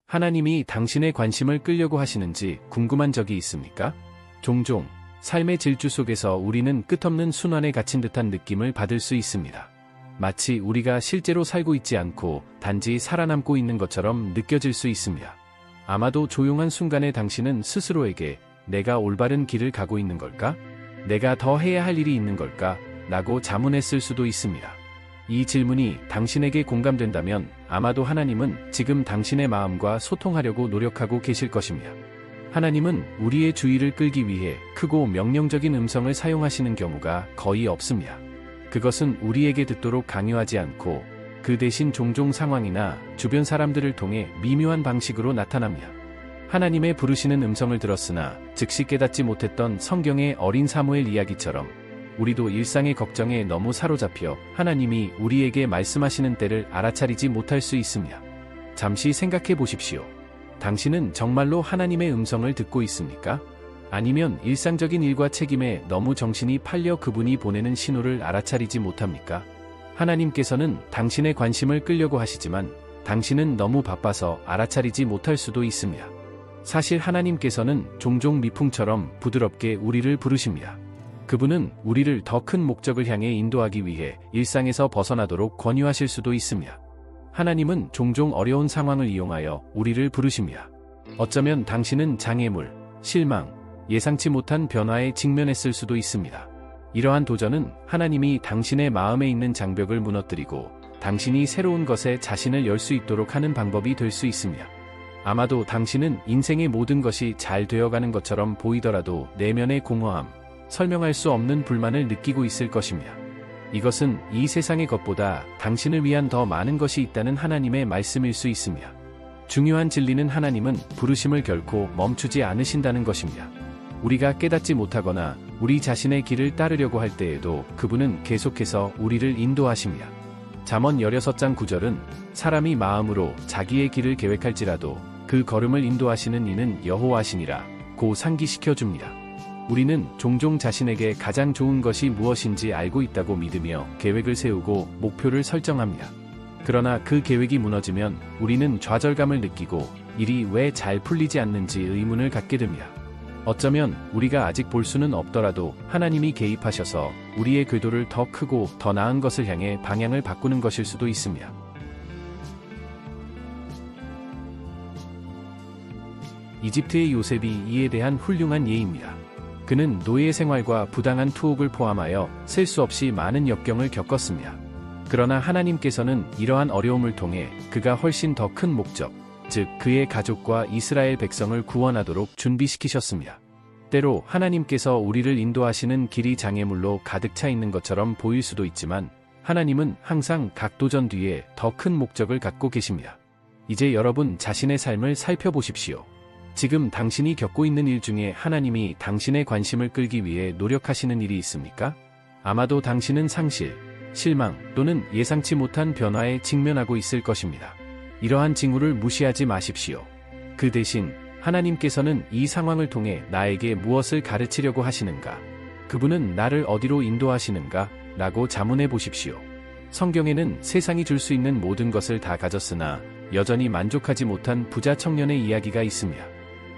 하나님이 당신의 관심을 끌려고 하시는지 궁금한 적이 있습니까? 종종 삶의 질주 속에서 우리는 끝없는 순환에 갇힌 듯한 느낌을 받을 수 있습니다. 마치 우리가 실제로 살고 있지 않고 단지 살아남고 있는 것처럼 느껴질 수 있습니다. 아마도 조용한 순간에 당신은 스스로에게 내가 올바른 길을 가고 있는 걸까? 내가 더 해야 할 일이 있는 걸까? 라고 자문했을 수도 있습니다. 이 질문이 당신에게 공감된다면 아마도 하나님은 지금 당신의 마음과 소통하려고 노력하고 계실 것입니다. 하나님은 우리의 주의를 끌기 위해 크고 명령적인 음성을 사용하시는 경우가 거의 없습니다. 그것은 우리에게 듣도록 강요하지 않고 그 대신 종종 상황이나 주변 사람들을 통해 미묘한 방식으로 나타납니다. 하나님의 부르시는 음성을 들었으나 즉시 깨닫지 못했던 성경의 어린 사무엘 이야기처럼 우리도 일상의 걱정에 너무 사로잡혀 하나님이 우리에게 말씀하시는 때를 알아차리지 못할 수 있습니다. 잠시 생각해 보십시오. 당신은 정말로 하나님의 음성을 듣고 있습니까? 아니면 일상적인 일과 책임에 너무 정신이 팔려 그분이 보내는 신호를 알아차리지 못합니까? 하나님께서는 당신의 관심을 끌려고 하시지만 당신은 너무 바빠서 알아차리지 못할 수도 있습니다. 사실 하나님께서는 종종 미풍처럼 부드럽게 우리를 부르십니다. 그분은 우리를 더 큰 목적을 향해 인도하기 위해 일상에서 벗어나도록 권유하실 수도 있습니다. 하나님은 종종 어려운 상황을 이용하여 우리를 부르십니다. 어쩌면 당신은 장애물, 실망, 예상치 못한 변화에 직면했을 수도 있습니다. 이러한 도전은 하나님이 당신의 마음에 있는 장벽을 무너뜨리고 당신이 새로운 것에 자신을 열 수 있도록 하는 방법이 될 수 있습니다. 아마도 당신은 인생의 모든 것이 잘 되어가는 것처럼 보이더라도 내면의 공허함, 설명할 수 없는 불만을 느끼고 있을 것입니다. 이것은 이 세상의 것보다 당신을 위한 더 많은 것이 있다는 하나님의 말씀일 수 있습니다. 중요한 진리는 하나님은 부르심을 결코 멈추지 않으신다는 것입니다. 우리가 깨닫지 못하거나 우리 자신의 길을 따르려고 할 때에도 그분은 계속해서 우리를 인도하십니다. 잠언 16장 9절은 사람이 마음으로 자기의 길을 계획할지라도 그 걸음을 인도하시는 이는 여호와시니라 고 상기시켜 줍니다. 우리는 종종 자신에게 가장 좋은 것이 무엇인지 알고 있다고 믿으며 계획을 세우고 목표를 설정합니다. 그러나 그 계획이 무너지면 우리는 좌절감을 느끼고 일이 왜 잘 풀리지 않는지 의문을 갖게 됩니다. 어쩌면 우리가 아직 볼 수는 없더라도 하나님이 개입하셔서 우리의 궤도를 더 크고 더 나은 것을 향해 방향을 바꾸는 것일 수도 있습니다. 이집트의 요셉이 이에 대한 훌륭한 예입니다. 그는 노예 생활과 부당한 투옥을 포함하여 셀 수 없이 많은 역경을 겪었습니다. 그러나 하나님께서는 이러한 어려움을 통해 그가 훨씬 더 큰 목적, 즉 그의 가족과 이스라엘 백성을 구원하도록 준비시키셨습니다. 때로 하나님께서 우리를 인도하시는 길이 장애물로 가득 차 있는 것처럼 보일 수도 있지만 하나님은 항상 각 도전 뒤에 더 큰 목적을 갖고 계십니다. 이제 여러분 자신의 삶을 살펴보십시오. 지금 당신이 겪고 있는 일 중에 하나님이 당신의 관심을 끌기 위해 노력하시는 일이 있습니까? 아마도 당신은 상실, 실망 또는 예상치 못한 변화에 직면하고 있을 것입니다. 이러한 징후를 무시하지 마십시오. 그 대신 하나님께서는 이 상황을 통해 나에게 무엇을 가르치려고 하시는가? 그분은 나를 어디로 인도하시는가? 라고 자문해 보십시오. 성경에는 세상이 줄 수 있는 모든 것을 다 가졌으나 여전히 만족하지 못한 부자 청년의 이야기가 있습니다.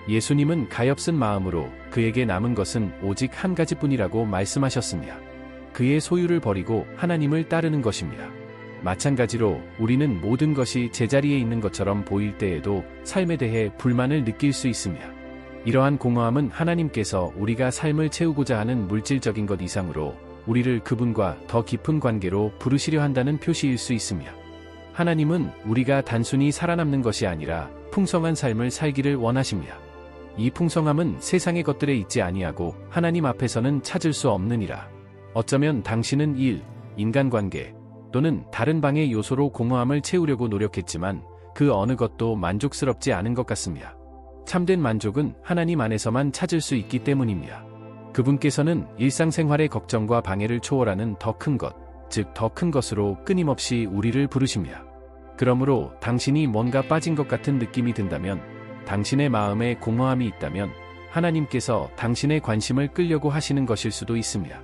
예수님은 가엾은 마음으로 그에게 남은 것은 오직 한 가지뿐이라고 말씀하셨습니다. 그의 소유를 버리고 하나님을 따르는 것입니다. 마찬가지로 우리는 모든 것이 제자리에 있는 것처럼 보일 때에도 삶에 대해 불만을 느낄 수 있습니다. 이러한 공허함은 하나님께서 우리가 삶을 채우고자 하는 물질적인 것 이상으로 우리를 그분과 더 깊은 관계로 부르시려 한다는 표시일 수 있습니다. 하나님은 우리가 단순히 살아남는 것이 아니라 풍성한 삶을 살기를 원하십니다. 이 풍성함은 세상의 것들에 있지 아니하고 하나님 앞에서는 찾을 수 없느니라. 어쩌면 당신은 일, 인간관계 또는 다른 방의 요소로 공허함을 채우려고 노력했지만 그 어느 것도 만족스럽지 않은 것 같습니다. 참된 만족은 하나님 안에서만 찾을 수 있기 때문입니다. 그분께서는 일상생활의 걱정과 방해를 초월하는 더 큰 것, 즉 더 큰 것으로 끊임없이 우리를 부르십니다. 그러므로 당신이 뭔가 빠진 것 같은 느낌이 든다면, 당신의 마음에 공허함이 있다면 하나님께서 당신의 관심을 끌려고 하시는 것일 수도 있습니다.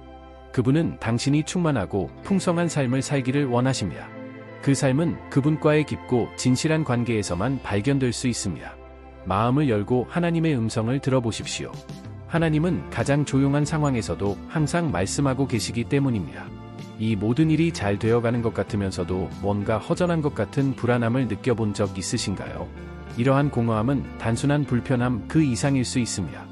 그분은 당신이 충만하고 풍성한 삶을 살기를 원하십니다. 그 삶은 그분과의 깊고 진실한 관계에서만 발견될 수 있습니다. 마음을 열고 하나님의 음성을 들어보십시오. 하나님은 가장 조용한 상황에서도 항상 말씀하고 계시기 때문입니다. 이 모든 일이 잘 되어가는 것 같으면서도 뭔가 허전한 것 같은 불안함을 느껴본 적 있으신가요? 이러한 공허함은 단순한 불편함 그 이상일 수 있습니다.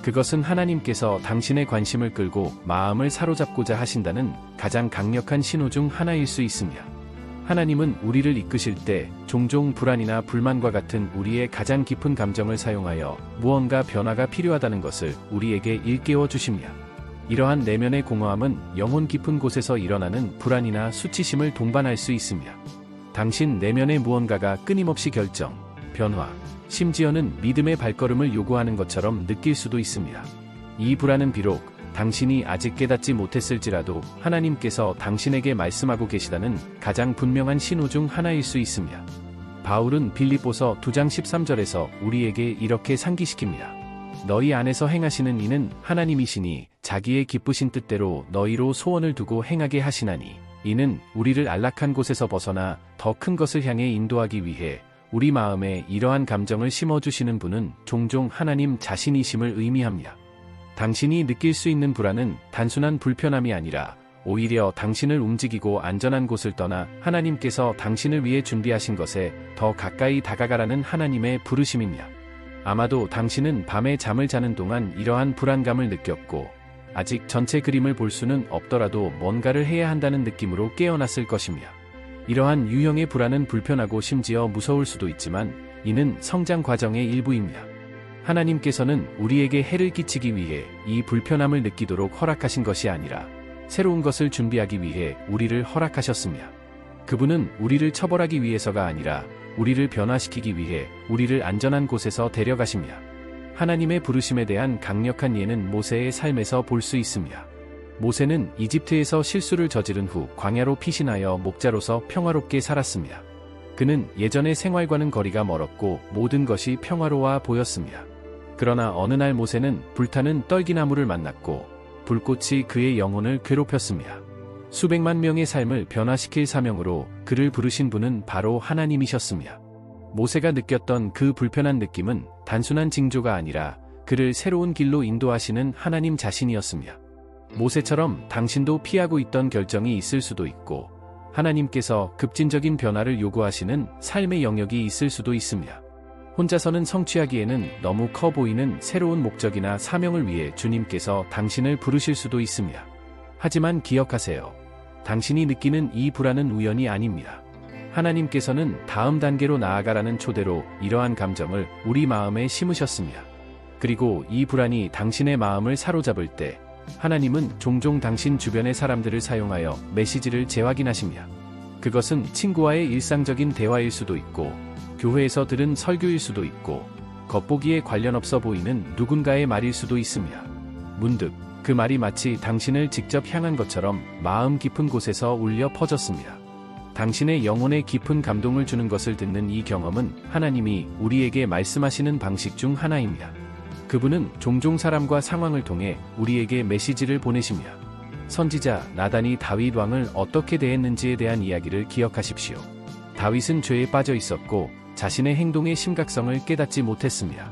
그것은 하나님께서 당신의 관심을 끌고 마음을 사로잡고자 하신다는 가장 강력한 신호 중 하나일 수 있습니다. 하나님은 우리를 이끄실 때 종종 불안이나 불만과 같은 우리의 가장 깊은 감정을 사용하여 무언가 변화가 필요하다는 것을 우리에게 일깨워 주십니다. 이러한 내면의 공허함은 영혼 깊은 곳에서 일어나는 불안이나 수치심을 동반할 수 있습니다. 당신 내면의 무언가가 끊임없이 결정, 변화, 심지어는 믿음의 발걸음을 요구하는 것처럼 느낄 수도 있습니다. 이 불안은 비록 당신이 아직 깨닫지 못했을지라도 하나님께서 당신에게 말씀하고 계시다는 가장 분명한 신호 중 하나일 수 있습니다. 바울은 빌립보서 2장 13절에서 우리에게 이렇게 상기시킵니다. 너희 안에서 행하시는 이는 하나님이시니 자기의 기쁘신 뜻대로 너희로 소원을 두고 행하게 하시나니 이는 우리를 안락한 곳에서 벗어나 더 큰 것을 향해 인도하기 위해 우리 마음에 이러한 감정을 심어주시는 분은 종종 하나님 자신이심을 의미합니다. 당신이 느낄 수 있는 불안은 단순한 불편함이 아니라 오히려 당신을 움직이고 안전한 곳을 떠나 하나님께서 당신을 위해 준비하신 것에 더 가까이 다가가라는 하나님의 부르심입니다. 아마도 당신은 밤에 잠을 자는 동안 이러한 불안감을 느꼈고 아직 전체 그림을 볼 수는 없더라도 뭔가를 해야 한다는 느낌으로 깨어났을 것입니다. 이러한 유형의 불안은 불편하고 심지어 무서울 수도 있지만 이는 성장 과정의 일부입니다. 하나님께서는 우리에게 해를 끼치기 위해 이 불편함을 느끼도록 허락하신 것이 아니라 새로운 것을 준비하기 위해 우리를 허락하셨습니다. 그분은 우리를 처벌하기 위해서가 아니라 우리를 변화시키기 위해 우리를 안전한 곳에서 데려가십니다. 하나님의 부르심에 대한 강력한 예는 모세의 삶에서 볼 수 있습니다. 모세는 이집트에서 실수를 저지른 후 광야로 피신하여 목자로서 평화롭게 살았습니다. 그는 예전의 생활과는 거리가 멀었고 모든 것이 평화로워 보였습니다. 그러나 어느 날 모세는 불타는 떨기나무를 만났고 불꽃이 그의 영혼을 괴롭혔습니다. 수백만 명의 삶을 변화시킬 사명으로 그를 부르신 분은 바로 하나님이셨습니다. 모세가 느꼈던 그 불편한 느낌은 단순한 징조가 아니라 그를 새로운 길로 인도하시는 하나님 자신이었습니다. 모세처럼 당신도 피하고 있던 결정이 있을 수도 있고 하나님께서 급진적인 변화를 요구하시는 삶의 영역이 있을 수도 있습니다. 혼자서는 성취하기에는 너무 커 보이는 새로운 목적이나 사명을 위해 주님께서 당신을 부르실 수도 있습니다. 하지만 기억하세요. 당신이 느끼는 이 불안은 우연이 아닙니다. 하나님께서는 다음 단계로 나아가라는 초대로 이러한 감정을 우리 마음에 심으셨습니다. 그리고 이 불안이 당신의 마음을 사로잡을 때 하나님은 종종 당신 주변의 사람들을 사용하여 메시지를 재확인하십니다. 그것은 친구와의 일상적인 대화일 수도 있고 교회에서 들은 설교일 수도 있고 겉보기에 관련 없어 보이는 누군가의 말일 수도 있습니다. 문득 그 말이 마치 당신을 직접 향한 것처럼 마음 깊은 곳에서 울려 퍼졌습니다. 당신의 영혼에 깊은 감동을 주는 것을 듣는 이 경험은 하나님이 우리에게 말씀하시는 방식 중 하나입니다. 그분은 종종 사람과 상황을 통해 우리에게 메시지를 보내십니다. 선지자 나단이 다윗 왕을 어떻게 대했는지에 대한 이야기를 기억하십시오. 다윗은 죄에 빠져 있었고 자신의 행동의 심각성을 깨닫지 못했습니다.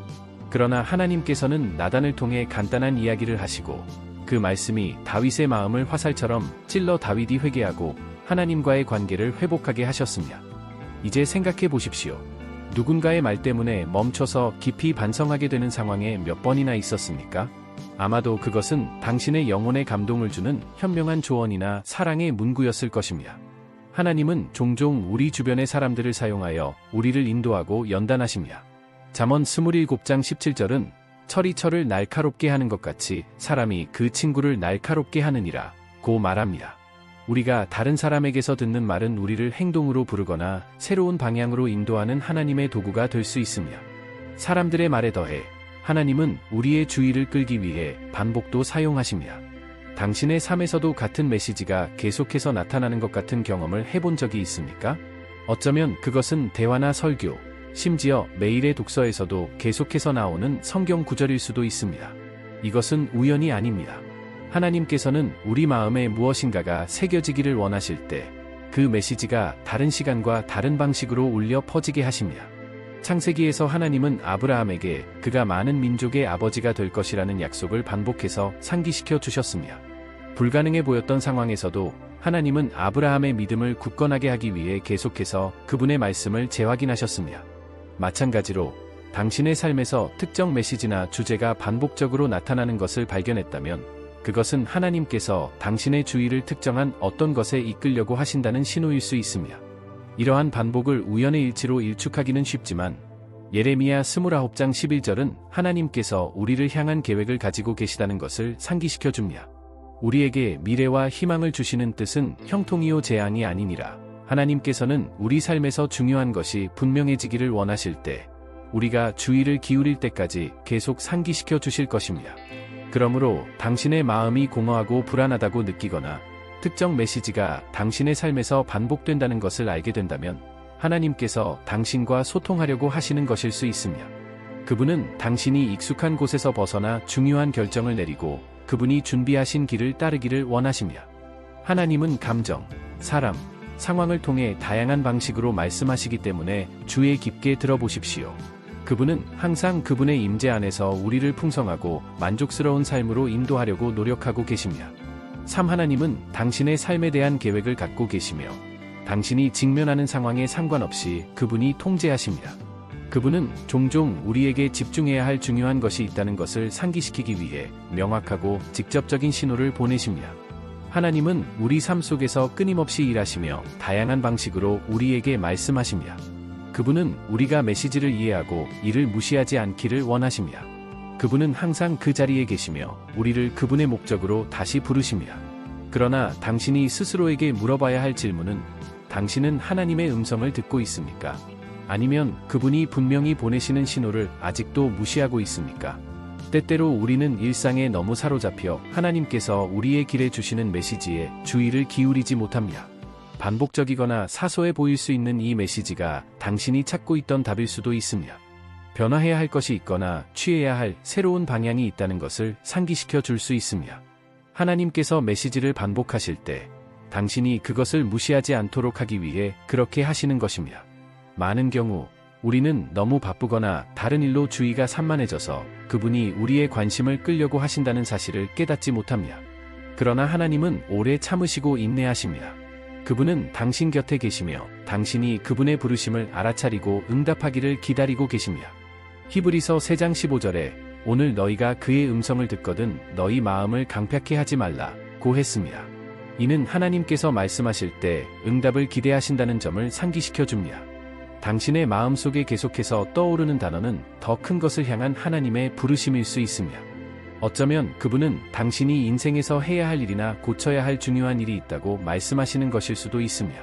그러나 하나님께서는 나단을 통해 간단한 이야기를 하시고 그 말씀이 다윗의 마음을 화살처럼 찔러 다윗이 회개하고 하나님과의 관계를 회복하게 하셨습니다. 이제 생각해 보십시오. 누군가의 말 때문에 멈춰서 깊이 반성하게 되는 상황에 몇 번이나 있었습니까? 아마도 그것은 당신의 영혼에 감동을 주는 현명한 조언이나 사랑의 문구였을 것입니다. 하나님은 종종 우리 주변의 사람들을 사용하여 우리를 인도하고 연단하십니다. 잠언 27장 17절은 철이 철을 날카롭게 하는 것 같이 사람이 그 친구를 날카롭게 하느니라 고 말합니다. 우리가 다른 사람에게서 듣는 말은 우리를 행동으로 부르거나 새로운 방향으로 인도하는 하나님의 도구가 될 수 있습니다. 사람들의 말에 더해 하나님은 우리의 주의를 끌기 위해 반복도 사용하십니다. 당신의 삶에서도 같은 메시지가 계속해서 나타나는 것 같은 경험을 해본 적이 있습니까? 어쩌면 그것은 대화나 설교, 심지어 매일의 독서에서도 계속해서 나오는 성경 구절일 수도 있습니다. 이것은 우연이 아닙니다. 하나님께서는 우리 마음에 무엇인가가 새겨지기를 원하실 때 그 메시지가 다른 시간과 다른 방식으로 울려 퍼지게 하십니다. 창세기에서 하나님은 아브라함에게 그가 많은 민족의 아버지가 될 것이라는 약속을 반복해서 상기시켜 주셨습니다. 불가능해 보였던 상황에서도 하나님은 아브라함의 믿음을 굳건하게 하기 위해 계속해서 그분의 말씀을 재확인하셨습니다. 마찬가지로 당신의 삶에서 특정 메시지나 주제가 반복적으로 나타나는 것을 발견했다면 그것은 하나님께서 당신의 주의를 특정한 어떤 것에 이끌려고 하신다는 신호일 수 있습니다. 이러한 반복을 우연의 일치로 일축하기는 쉽지만 예레미야 29장 11절은 하나님께서 우리를 향한 계획을 가지고 계시다는 것을 상기시켜 줍니다. 우리에게 미래와 희망을 주시는 뜻은 형통이요 재앙이 아니니라. 하나님께서는 우리 삶에서 중요한 것이 분명해지기를 원하실 때 우리가 주의를 기울일 때까지 계속 상기시켜 주실 것입니다. 그러므로 당신의 마음이 공허하고 불안하다고 느끼거나 특정 메시지가 당신의 삶에서 반복된다는 것을 알게 된다면 하나님께서 당신과 소통하려고 하시는 것일 수 있습니다. 그분은 당신이 익숙한 곳에서 벗어나 중요한 결정을 내리고 그분이 준비하신 길을 따르기를 원하십니다. 하나님은 감정, 사람, 상황을 통해 다양한 방식으로 말씀하시기 때문에 주의 깊게 들어보십시오. 그분은 항상 그분의 임재 안에서 우리를 풍성하고 만족스러운 삶으로 인도하려고 노력하고 계십니다. 하나님은 당신의 삶에 대한 계획을 갖고 계시며 당신이 직면하는 상황에 상관없이 그분이 통제하십니다. 그분은 종종 우리에게 집중해야 할 중요한 것이 있다는 것을 상기시키기 위해 명확하고 직접적인 신호를 보내십니다. 하나님은 우리 삶 속에서 끊임없이 일하시며 다양한 방식으로 우리에게 말씀하십니다. 그분은 우리가 메시지를 이해하고 이를 무시하지 않기를 원하십니다. 그분은 항상 그 자리에 계시며 우리를 그분의 목적으로 다시 부르십니다. 그러나 당신이 스스로에게 물어봐야 할 질문은 당신은 하나님의 음성을 듣고 있습니까? 아니면 그분이 분명히 보내시는 신호를 아직도 무시하고 있습니까? 때때로 우리는 일상에 너무 사로잡혀 하나님께서 우리의 길에 주시는 메시지에 주의를 기울이지 못합니다. 반복적이거나 사소해 보일 수 있는 이 메시지가 당신이 찾고 있던 답일 수도 있습니다. 변화해야 할 것이 있거나 취해야 할 새로운 방향이 있다는 것을 상기시켜 줄 수 있습니다. 하나님께서 메시지를 반복하실 때 당신이 그것을 무시하지 않도록 하기 위해 그렇게 하시는 것입니다. 많은 경우 우리는 너무 바쁘거나 다른 일로 주의가 산만해져서 그분이 우리의 관심을 끌려고 하신다는 사실을 깨닫지 못합니다. 그러나 하나님은 오래 참으시고 인내하십니다. 그분은 당신 곁에 계시며 당신이 그분의 부르심을 알아차리고 응답하기를 기다리고 계십니다. 히브리서 3장 15절에 오늘 너희가 그의 음성을 듣거든 너희 마음을 강팍해 하지 말라고 했습니다. 이는 하나님께서 말씀하실 때 응답을 기대하신다는 점을 상기시켜 줍니다. 당신의 마음속에 계속해서 떠오르는 단어는 더 큰 것을 향한 하나님의 부르심일 수 있습니다. 어쩌면 그분은 당신이 인생에서 해야 할 일이나 고쳐야 할 중요한 일이 있다고 말씀하시는 것일 수도 있습니다.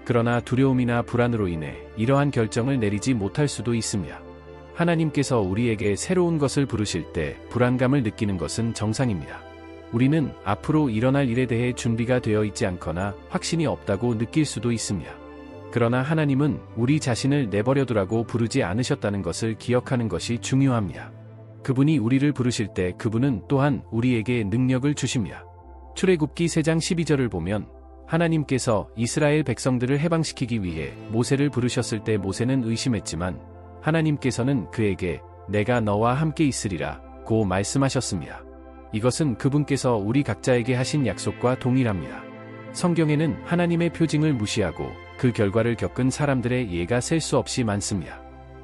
그러나 두려움이나 불안으로 인해 이러한 결정을 내리지 못할 수도 있습니다. 하나님께서 우리에게 새로운 것을 부르실 때 불안감을 느끼는 것은 정상입니다. 우리는 앞으로 일어날 일에 대해 준비가 되어 있지 않거나 확신이 없다고 느낄 수도 있습니다. 그러나 하나님은 우리 자신을 내버려두라고 부르지 않으셨다는 것을 기억하는 것이 중요합니다. 그분이 우리를 부르실 때 그분은 또한 우리에게 능력을 주십니다. 출애굽기 3장 12절을 보면 하나님께서 이스라엘 백성들을 해방시키기 위해 모세를 부르셨을 때 모세는 의심했지만 하나님께서는 그에게 내가 너와 함께 있으리라 고 말씀하셨습니다. 이것은 그분께서 우리 각자에게 하신 약속과 동일합니다. 성경에는 하나님의 표징을 무시하고 그 결과를 겪은 사람들의 예가 셀 수 없이 많습니다.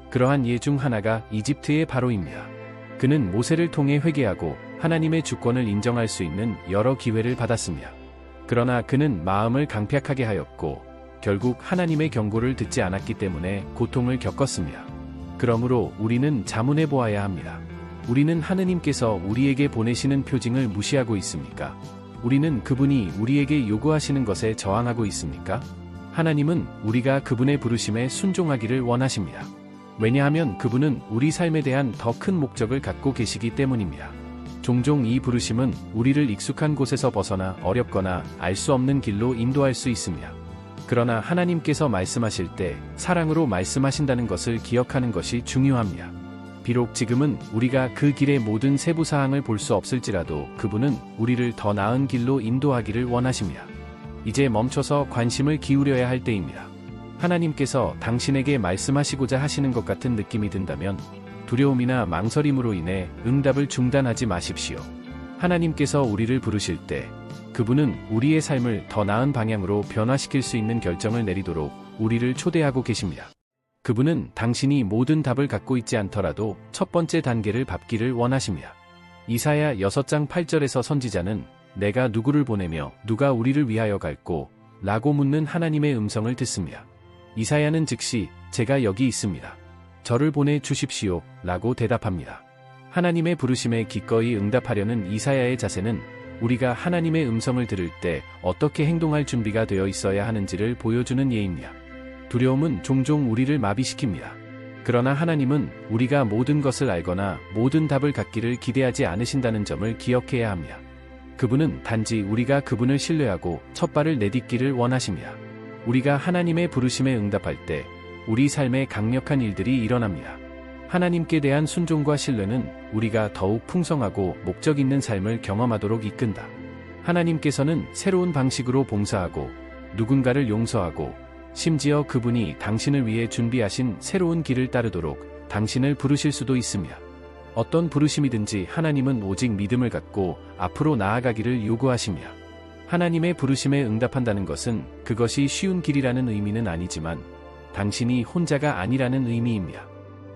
그러한 예 중 하나가 이집트의 바로입니다. 그는 모세를 통해 회개하고 하나님의 주권을 인정할 수 있는 여러 기회를 받았습니다. 그러나 그는 마음을 강팍하게 하였고 결국 하나님의 경고를 듣지 않았기 때문에 고통을 겪었습니다. 그러므로 우리는 자문해 보아야 합니다. 우리는 하느님께서 우리에게 보내시는 표징을 무시하고 있습니까? 우리는 그분이 우리에게 요구하시는 것에 저항하고 있습니까? 하나님은 우리가 그분의 부르심에 순종하기를 원하십니다. 왜냐하면 그분은 우리 삶에 대한 더 큰 목적을 갖고 계시기 때문입니다. 종종 이 부르심은 우리를 익숙한 곳에서 벗어나 어렵거나 알 수 없는 길로 인도할 수 있습니다. 그러나 하나님께서 말씀하실 때 사랑으로 말씀하신다는 것을 기억하는 것이 중요합니다. 비록 지금은 우리가 그 길의 모든 세부 사항을 볼 수 없을지라도 그분은 우리를 더 나은 길로 인도하기를 원하십니다. 이제 멈춰서 관심을 기울여야 할 때입니다. 하나님께서 당신에게 말씀하시고자 하시는 것 같은 느낌이 든다면 두려움이나 망설임으로 인해 응답을 중단하지 마십시오. 하나님께서 우리를 부르실 때 그분은 우리의 삶을 더 나은 방향으로 변화시킬 수 있는 결정을 내리도록 우리를 초대하고 계십니다. 그분은 당신이 모든 답을 갖고 있지 않더라도 첫 번째 단계를 밟기를 원하십니다. 이사야 6장 8절에서 선지자는 내가 누구를 보내며 누가 우리를 위하여 갈꼬? 라고 묻는 하나님의 음성을 듣습니다. 이사야는 즉시 제가 여기 있습니다. 저를 보내 주십시오. 라고 대답합니다. 하나님의 부르심에 기꺼이 응답하려는 이사야의 자세는 우리가 하나님의 음성을 들을 때 어떻게 행동할 준비가 되어 있어야 하는지를 보여주는 예입니다. 두려움은 종종 우리를 마비시킵니다. 그러나 하나님은 우리가 모든 것을 알거나 모든 답을 갖기를 기대하지 않으신다는 점을 기억해야 합니다. 그분은 단지 우리가 그분을 신뢰하고 첫 발을 내딛기를 원하십니다. 우리가 하나님의 부르심에 응답할 때 우리 삶에 강력한 일들이 일어납니다. 하나님께 대한 순종과 신뢰는 우리가 더욱 풍성하고 목적 있는 삶을 경험하도록 이끈다. 하나님께서는 새로운 방식으로 봉사하고 누군가를 용서하고 심지어 그분이 당신을 위해 준비하신 새로운 길을 따르도록 당신을 부르실 수도 있습니다. 어떤 부르심이든지 하나님은 오직 믿음을 갖고 앞으로 나아가기를 요구하십니다. 하나님의 부르심에 응답한다는 것은 그것이 쉬운 길이라는 의미는 아니지만 당신이 혼자가 아니라는 의미입니다.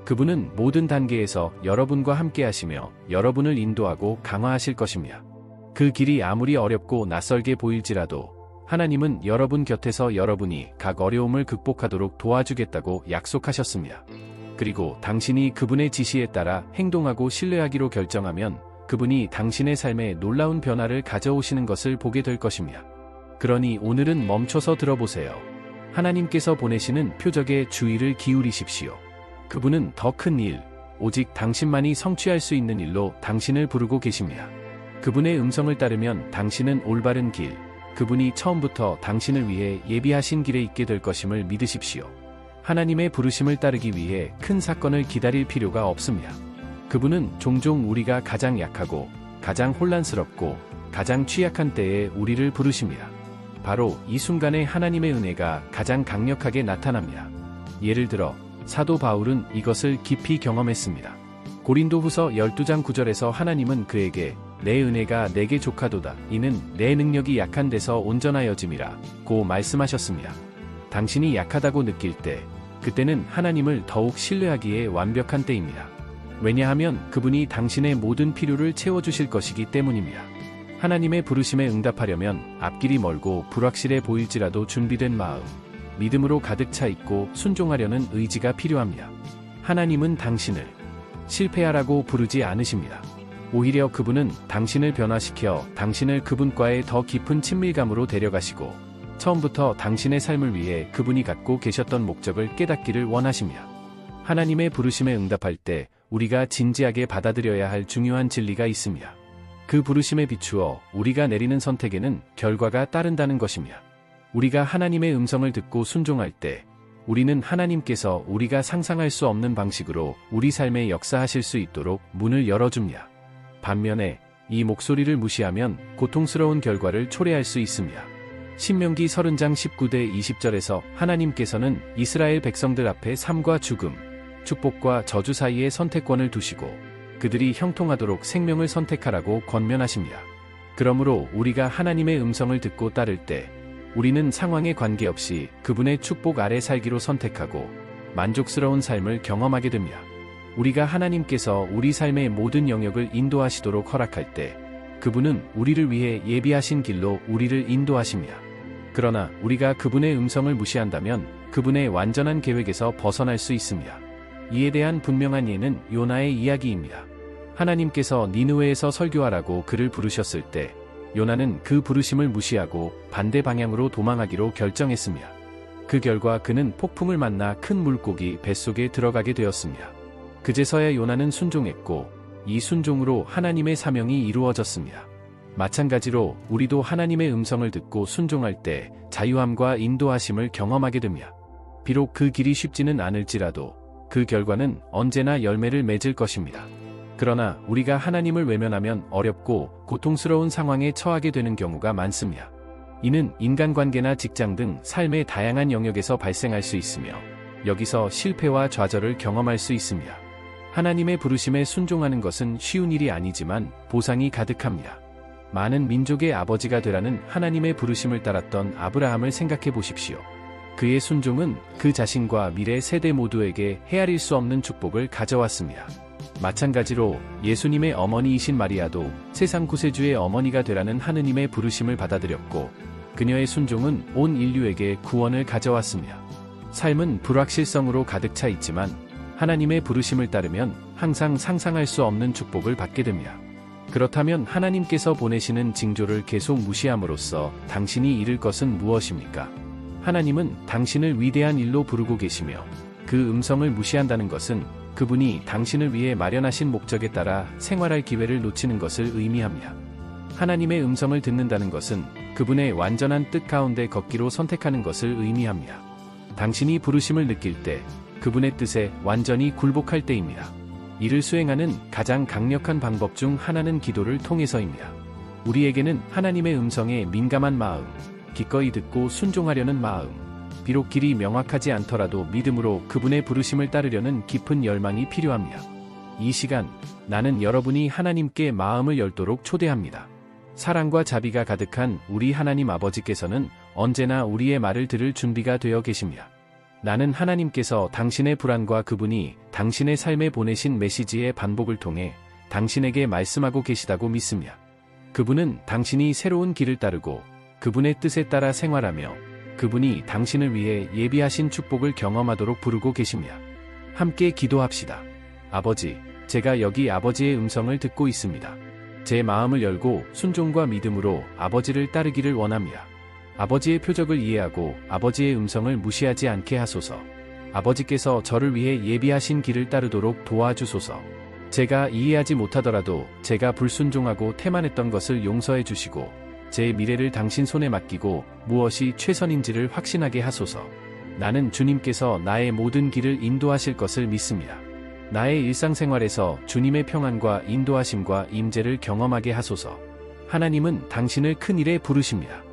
그분은 모든 단계에서 여러분과 함께 하시며 여러분을 인도하고 강화하실 것입니다. 그 길이 아무리 어렵고 낯설게 보일지라도 하나님은 여러분 곁에서 여러분이 각 어려움을 극복하도록 도와주겠다고 약속하셨습니다. 그리고 당신이 그분의 지시에 따라 행동하고 신뢰하기로 결정하면 그분이 당신의 삶에 놀라운 변화를 가져오시는 것을 보게 될 것입니다. 그러니 오늘은 멈춰서 들어보세요. 하나님께서 보내시는 표적에 주의를 기울이십시오. 그분은 더 큰 일, 오직 당신만이 성취할 수 있는 일로 당신을 부르고 계십니다. 그분의 음성을 따르면 당신은 올바른 길, 그분이 처음부터 당신을 위해 예비하신 길에 있게 될 것임을 믿으십시오. 하나님의 부르심을 따르기 위해 큰 사건을 기다릴 필요가 없습니다. 그분은 종종 우리가 가장 약하고 가장 혼란스럽고 가장 취약한 때에 우리를 부르십니다. 바로 이 순간에 하나님의 은혜가 가장 강력하게 나타납니다. 예를 들어 사도 바울은 이것을 깊이 경험했습니다. 고린도후서 12장 9절에서 하나님은 그에게 내 은혜가 내게 족하도다. 이는 내 능력이 약한 데서 온전하여짐이라 고 말씀하셨습니다. 당신이 약하다고 느낄 때 그때는 하나님을 더욱 신뢰하기에 완벽한 때입니다. 왜냐하면 그분이 당신의 모든 필요를 채워주실 것이기 때문입니다. 하나님의 부르심에 응답하려면 앞길이 멀고 불확실해 보일지라도 준비된 마음, 믿음으로 가득 차 있고 순종하려는 의지가 필요합니다. 하나님은 당신을 실패하라고 부르지 않으십니다. 오히려 그분은 당신을 변화시켜 당신을 그분과의 더 깊은 친밀감으로 데려가시고 처음부터 당신의 삶을 위해 그분이 갖고 계셨던 목적을 깨닫기를 원하십니다. 하나님의 부르심에 응답할 때 우리가 진지하게 받아들여야 할 중요한 진리가 있습니다. 그 부르심에 비추어 우리가 내리는 선택에는 결과가 따른다는 것입니다. 우리가 하나님의 음성을 듣고 순종할 때 우리는 하나님께서 우리가 상상할 수 없는 방식으로 우리 삶에 역사하실 수 있도록 문을 열어줍니다. 반면에 이 목소리를 무시하면 고통스러운 결과를 초래할 수 있습니다. 신명기 30장 19대 20절에서 하나님께서는 이스라엘 백성들 앞에 삶과 죽음, 축복과 저주 사이에 선택권을 두시고 그들이 형통하도록 생명을 선택하라고 권면하십니다. 그러므로 우리가 하나님의 음성을 듣고 따를 때 우리는 상황에 관계없이 그분의 축복 아래 살기로 선택하고 만족스러운 삶을 경험하게 됩니다. 우리가 하나님께서 우리 삶의 모든 영역을 인도하시도록 허락할 때 그분은 우리를 위해 예비하신 길로 우리를 인도하십니다. 그러나 우리가 그분의 음성을 무시한다면 그분의 완전한 계획에서 벗어날 수 있습니다. 이에 대한 분명한 예는 요나의 이야기입니다. 하나님께서 니느웨에서 설교하라고 그를 부르셨을 때 요나는 그 부르심을 무시하고 반대 방향으로 도망하기로 결정했습니다. 그 결과 그는 폭풍을 만나 큰 물고기 뱃속에 들어가게 되었습니다. 그제서야 요나는 순종했고 이 순종으로 하나님의 사명이 이루어졌습니다. 마찬가지로 우리도 하나님의 음성을 듣고 순종할 때 자유함과 인도하심을 경험하게 됩니다. 비록 그 길이 쉽지는 않을지라도 그 결과는 언제나 열매를 맺을 것입니다. 그러나 우리가 하나님을 외면하면 어렵고 고통스러운 상황에 처하게 되는 경우가 많습니다. 이는 인간관계나 직장 등 삶의 다양한 영역에서 발생할 수 있으며 여기서 실패와 좌절을 경험할 수 있습니다. 하나님의 부르심에 순종하는 것은 쉬운 일이 아니지만 보상이 가득합니다. 많은 민족의 아버지가 되라는 하나님의 부르심을 따랐던 아브라함을 생각해 보십시오. 그의 순종은 그 자신과 미래 세대 모두에게 헤아릴 수 없는 축복을 가져왔습니다. 마찬가지로 예수님의 어머니이신 마리아도 세상 구세주의 어머니가 되라는 하느님의 부르심을 받아들였고 그녀의 순종은 온 인류에게 구원을 가져왔습니다. 삶은 불확실성으로 가득 차 있지만 하나님의 부르심을 따르면 항상 상상할 수 없는 축복을 받게 됩니다. 그렇다면 하나님께서 보내시는 징조를 계속 무시함으로써 당신이 잃을 것은 무엇입니까? 하나님은 당신을 위대한 일로 부르고 계시며 그 음성을 무시한다는 것은 그분이 당신을 위해 마련하신 목적에 따라 생활할 기회를 놓치는 것을 의미합니다. 하나님의 음성을 듣는다는 것은 그분의 완전한 뜻 가운데 걷기로 선택하는 것을 의미합니다. 당신이 부르심을 느낄 때 그분의 뜻에 완전히 굴복할 때입니다. 이를 수행하는 가장 강력한 방법 중 하나는 기도를 통해서입니다. 우리에게는 하나님의 음성에 민감한 마음, 기꺼이 듣고 순종하려는 마음, 비록 길이 명확하지 않더라도 믿음으로 그분의 부르심을 따르려는 깊은 열망이 필요합니다. 이 시간, 나는 여러분이 하나님께 마음을 열도록 초대합니다. 사랑과 자비가 가득한 우리 하나님 아버지께서는 언제나 우리의 말을 들을 준비가 되어 계십니다. 나는 하나님께서 당신의 불안과 그분이 당신의 삶에 보내신 메시지의 반복을 통해 당신에게 말씀하고 계시다고 믿습니다. 그분은 당신이 새로운 길을 따르고 그분의 뜻에 따라 생활하며 그분이 당신을 위해 예비하신 축복을 경험하도록 부르고 계십니다. 함께 기도합시다. 아버지, 제가 여기 아버지의 음성을 듣고 있습니다. 제 마음을 열고 순종과 믿음으로 아버지를 따르기를 원합니다. 아버지의 표적을 이해하고 아버지의 음성을 무시하지 않게 하소서. 아버지께서 저를 위해 예비하신 길을 따르도록 도와주소서. 제가 이해하지 못하더라도 제가 불순종하고 태만했던 것을 용서해 주시고 제 미래를 당신 손에 맡기고 무엇이 최선인지를 확신하게 하소서. 나는 주님께서 나의 모든 길을 인도하실 것을 믿습니다. 나의 일상생활에서 주님의 평안과 인도하심과 임재를 경험하게 하소서. 하나님은 당신을 큰 일에 부르십니다.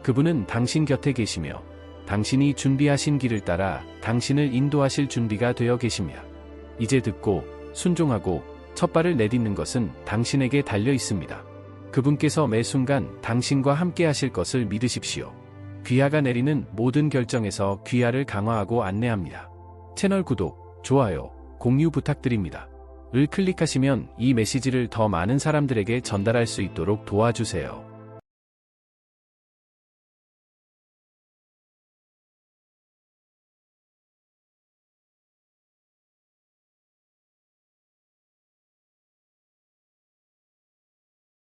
그분은 당신 곁에 계시며 당신이 준비하신 길을 따라 당신을 인도하실 준비가 되어 계십니다. 이제 듣고 순종하고 첫 발을 내딛는 것은 당신에게 달려 있습니다. 그분께서 매 순간 당신과 함께 하실 것을 믿으십시오. 귀하가 내리는 모든 결정에서 귀하를 강화하고 안내합니다. 채널 구독, 좋아요, 공유 부탁드립니다. 을 클릭하시면 이 메시지를 더 많은 사람들에게 전달할 수 있도록 도와주세요.